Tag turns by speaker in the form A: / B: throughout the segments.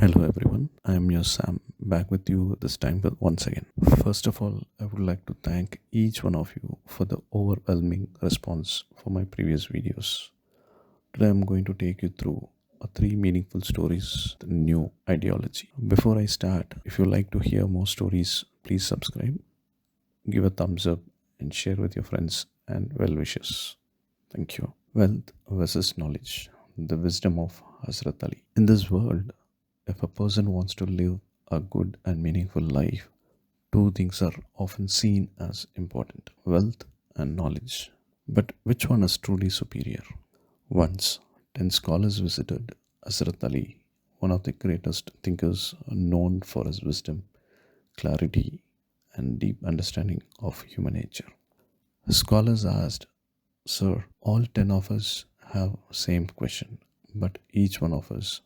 A: Hello everyone, I am your Sam, back with you this time once again. First of all, I would like to thank each one of you for the overwhelming response for my previous videos. Today I'm going to take you through three meaningful stories, the new ideology. Before I start, if you like to hear more stories, please subscribe, give a thumbs up, and share with your friends and well wishers. Thank you. Wealth versus knowledge, the wisdom of Hazrat Ali. In this world, if a person wants to live a good and meaningful life, two things are often seen as important: wealth and knowledge. But which one is truly superior? Once, 10 scholars visited Hazrat Ali, one of the greatest thinkers known for his wisdom, clarity, and deep understanding of human nature. The scholars asked, "Sir, all 10 of us have same question, but each one of us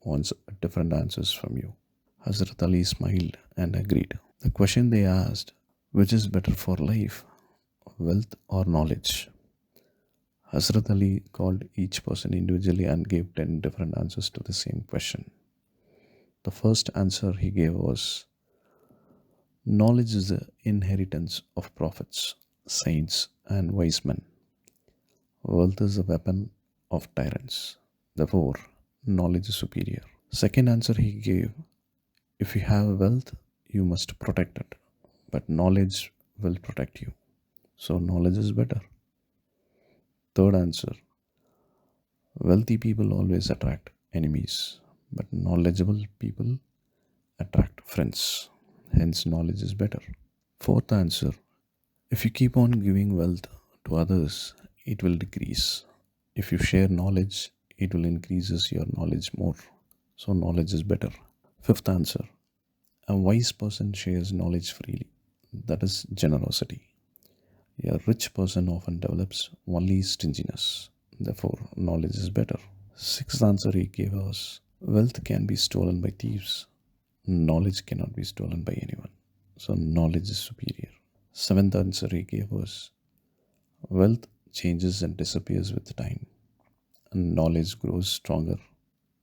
A: wants different answers from you." Hazrat Ali smiled and agreed. The question they asked, which is better for life, wealth or knowledge? Hazrat Ali called each person individually and gave 10 different answers to the same question. The first answer he gave was, knowledge is the inheritance of prophets, saints, and wise men. Wealth is a weapon of tyrants. Therefore, knowledge is superior. Second answer he gave, if you have wealth, you must protect it, but knowledge will protect you. So, knowledge is better. Third answer, wealthy people always attract enemies, but knowledgeable people attract friends. Hence, knowledge is better. Fourth answer, if you keep on giving wealth to others, it will decrease. If you share knowledge, it will increases your knowledge more. So knowledge is better. Fifth answer, a wise person shares knowledge freely. That is generosity. A rich person often develops only stinginess. Therefore, knowledge is better. Sixth answer he gave us, wealth can be stolen by thieves. Knowledge cannot be stolen by anyone. So knowledge is superior. Seventh answer he gave us, wealth changes and disappears with time, and knowledge grows stronger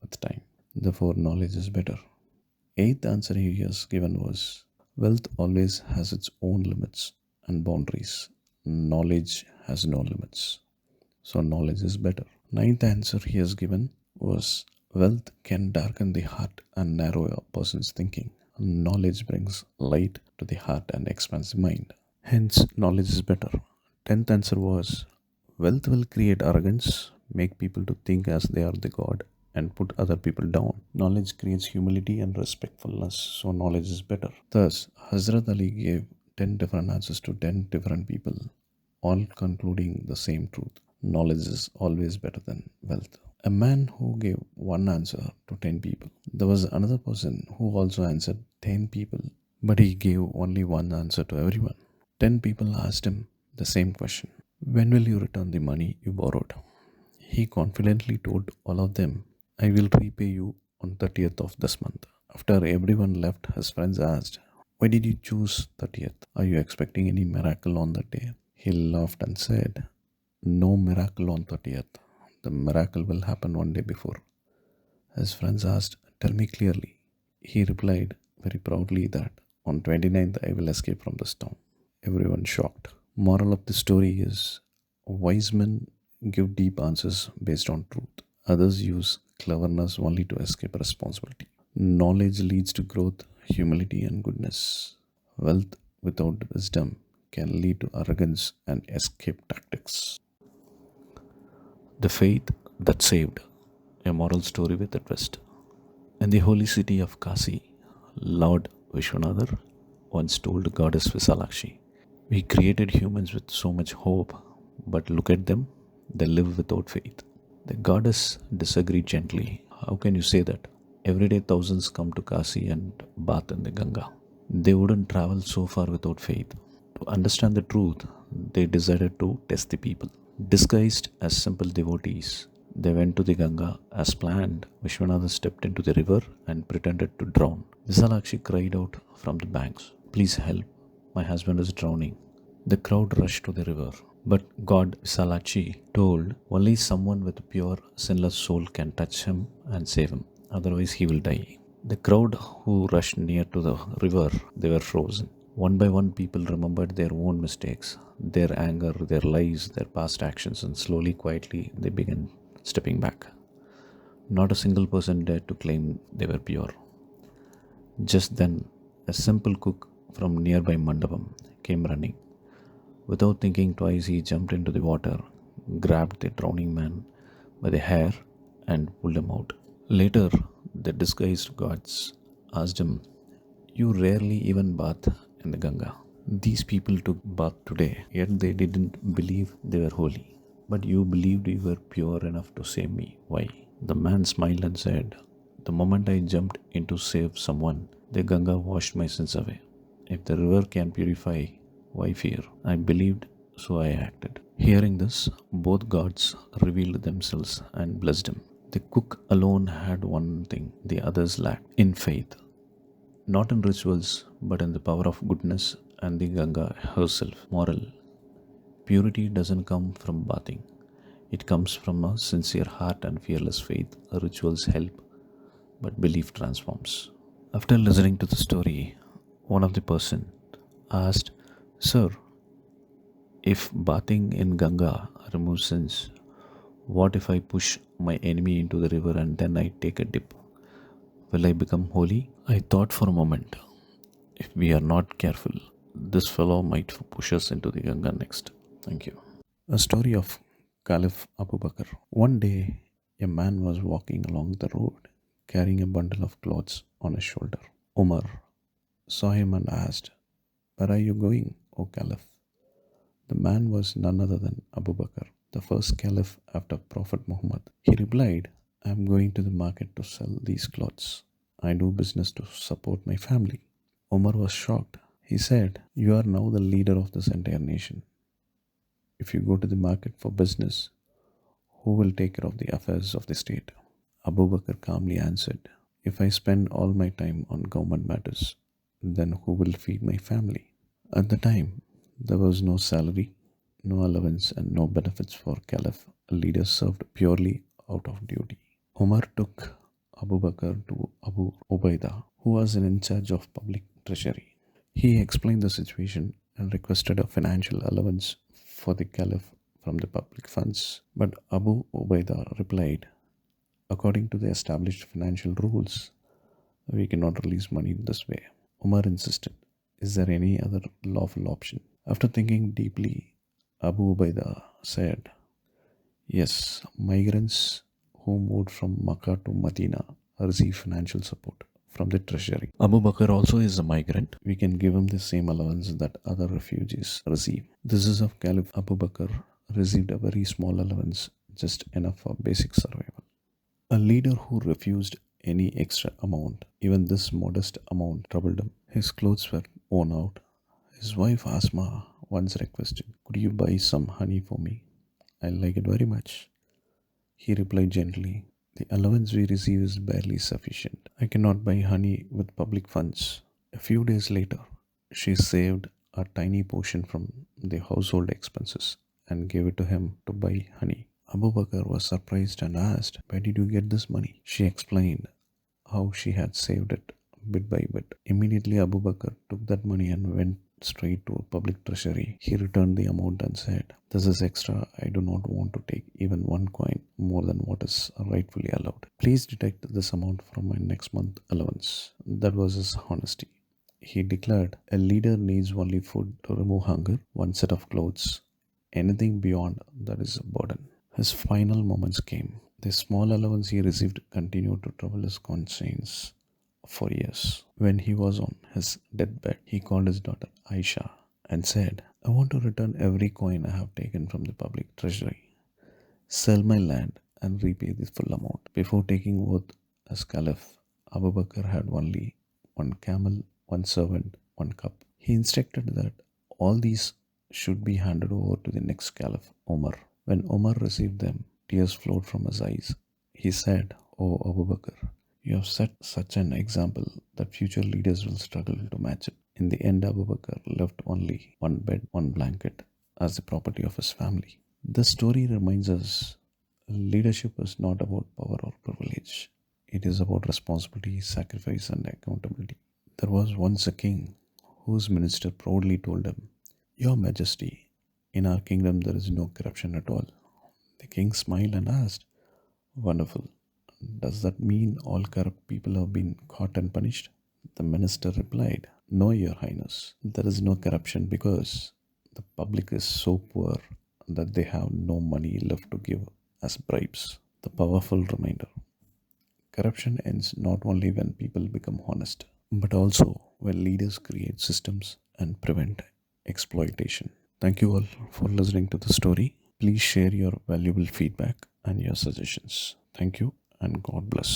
A: with time. Therefore, knowledge is better. Eighth answer he has given was, wealth always has its own limits and boundaries. Knowledge has no limits. So, knowledge is better. Ninth answer he has given was, wealth can darken the heart and narrow a person's thinking. Knowledge brings light to the heart and expands the mind. Hence, knowledge is better. Tenth answer was, wealth will create arrogance, make people to think as they are the god, and put other people down. Knowledge creates humility and respectfulness, so knowledge is better. Thus, Hazrat Ali gave 10 different answers to 10 different people, all concluding the same truth. Knowledge is always better than wealth. A man who gave one answer to 10 people. There was another person who also answered 10 people, but he gave only one answer to everyone. 10 people asked him the same question, when will you return the money you borrowed? He confidently told all of them, I will repay you on 30th of this month. After everyone left, his friends asked, why did you choose 30th? Are you expecting any miracle on that day? He laughed and said, no miracle on 30th. The miracle will happen one day before. His friends asked, tell me clearly. He replied very proudly that on 29th I will escape from this town. Everyone shocked. Moral of the story is, wise men give deep answers based on truth. Others use cleverness only to escape responsibility. Knowledge leads to growth, humility, and goodness. Wealth without wisdom can lead to arrogance and escape tactics. The faith that saved. A moral story with a twist. In the holy city of Kasi, Lord Vishwanatha once told goddess Visalakshi, we created humans with so much hope, but look at them, they live without faith. The goddess disagreed gently. How can you say that? Every day thousands come to Kasi and bath in the Ganga. They wouldn't travel so far without faith. To understand the truth, they decided to test the people. Disguised as simple devotees, they went to the Ganga as planned. Vishwanatha stepped into the river and pretended to drown. Visalakshi cried out from the banks, please help, my husband is drowning. The crowd rushed to the river. But God Visalakshi told, only someone with a pure, sinless soul can touch him and save him, otherwise he will die. The crowd who rushed near to the river, they were frozen. One by one, people remembered their own mistakes, their anger, their lies, their past actions, and slowly, quietly, they began stepping back. Not a single person dared to claim they were pure. Just then, a simple cook from nearby Mandapam came running. Without thinking twice, he jumped into the water, grabbed the drowning man by the hair, and pulled him out. Later, the disguised gods asked him, "You rarely even bath in the Ganga. These people took bath today, yet they didn't believe they were holy. But you believed you were pure enough to save me. Why?" The man smiled and said, "The moment I jumped in to save someone, the Ganga washed my sins away. If the river can purify, why fear? I believed, so I acted." Hearing this, both gods revealed themselves and blessed him. The cook alone had one thing the others lacked in faith, not in rituals, but in the power of goodness and the Ganga herself. Moral: purity doesn't come from bathing, it comes from a sincere heart and fearless faith. Rituals help, but belief transforms. After listening to the story, one of the person asked, "Sir, if bathing in Ganga removes sins, what if I push my enemy into the river and then I take a dip? Will I become holy?" I thought for a moment. If we are not careful, this fellow might push us into the Ganga next. Thank you. A story of Caliph Abu Bakr. One day, a man was walking along the road carrying a bundle of clothes on his shoulder. Umar saw him and asked, "Where are you going, O Caliph?" The man was none other than Abu Bakr, the first caliph after Prophet Muhammad. He replied, "I am going to the market to sell these clothes. I do business to support my family." Omar was shocked. He said, "You are now the leader of this entire nation. If you go to the market for business, who will take care of the affairs of the state?" Abu Bakr calmly answered, "If I spend all my time on government matters, then who will feed my family?" At the time, there was no salary, no allowance, and no benefits for caliph. A leader served purely out of duty. Umar took Abu Bakr to Abu Ubaidah, who was in charge of public treasury. He explained the situation and requested a financial allowance for the caliph from the public funds. But Abu Ubaidah replied, "According to the established financial rules, we cannot release money this way." Umar insisted, "Is there any other lawful option?" After thinking deeply, Abu Ubaidah said, "Yes, migrants who moved from Makkah to Medina receive financial support from the treasury. Abu Bakr also is a migrant. We can give him the same allowance that other refugees receive." This is of Caliph Abu Bakr received a very small allowance, just enough for basic survival. A leader who refused any extra amount, even this modest amount, troubled him. His clothes were worn out. His wife Asma once requested, "Could you buy some honey for me? I like it very much." He replied gently, "The allowance we receive is barely sufficient. I cannot buy honey with public funds." A few days later, she saved a tiny portion from the household expenses and gave it to him to buy honey. Abu Bakr was surprised and asked, "Where did you get this money?" She explained how she had saved it bit by bit. Immediately, Abu Bakr took that money and went straight to a public treasury. He returned the amount and said, "This is extra. I do not want to take even one coin more than what is rightfully allowed. Please deduct this amount from my next month allowance." That was his honesty. He declared, "A leader needs only food to remove hunger, one set of clothes. Anything beyond that is a burden." His final moments came. The small allowance he received continued to trouble his conscience for years. When he was on his deathbed, he called his daughter Aisha and said, "I want to return every coin I have taken from the public treasury, sell my land, and repay the full amount." Before taking oath as caliph, Abu Bakr had only one camel, one servant, one cup. He instructed that all these should be handed over to the next caliph, Omar. When Omar received them, tears flowed from his eyes. He said, "O Abu Bakr, you have set such an example that future leaders will struggle to match it." In the end, Abu Bakr left only one bed, one blanket as the property of his family. This story reminds us leadership is not about power or privilege. It is about responsibility, sacrifice, and accountability. There was once a king whose minister proudly told him, "Your Majesty, in our kingdom there is no corruption at all." The king smiled and asked, "Wonderful. Does that mean all corrupt people have been caught and punished?" The minister replied, "No, Your Highness. There is no corruption because the public is so poor that they have no money left to give as bribes." The powerful reminder: corruption ends not only when people become honest, but also when leaders create systems and prevent exploitation. Thank you all for listening to the story. Please share your valuable feedback and your suggestions. Thank you and God bless.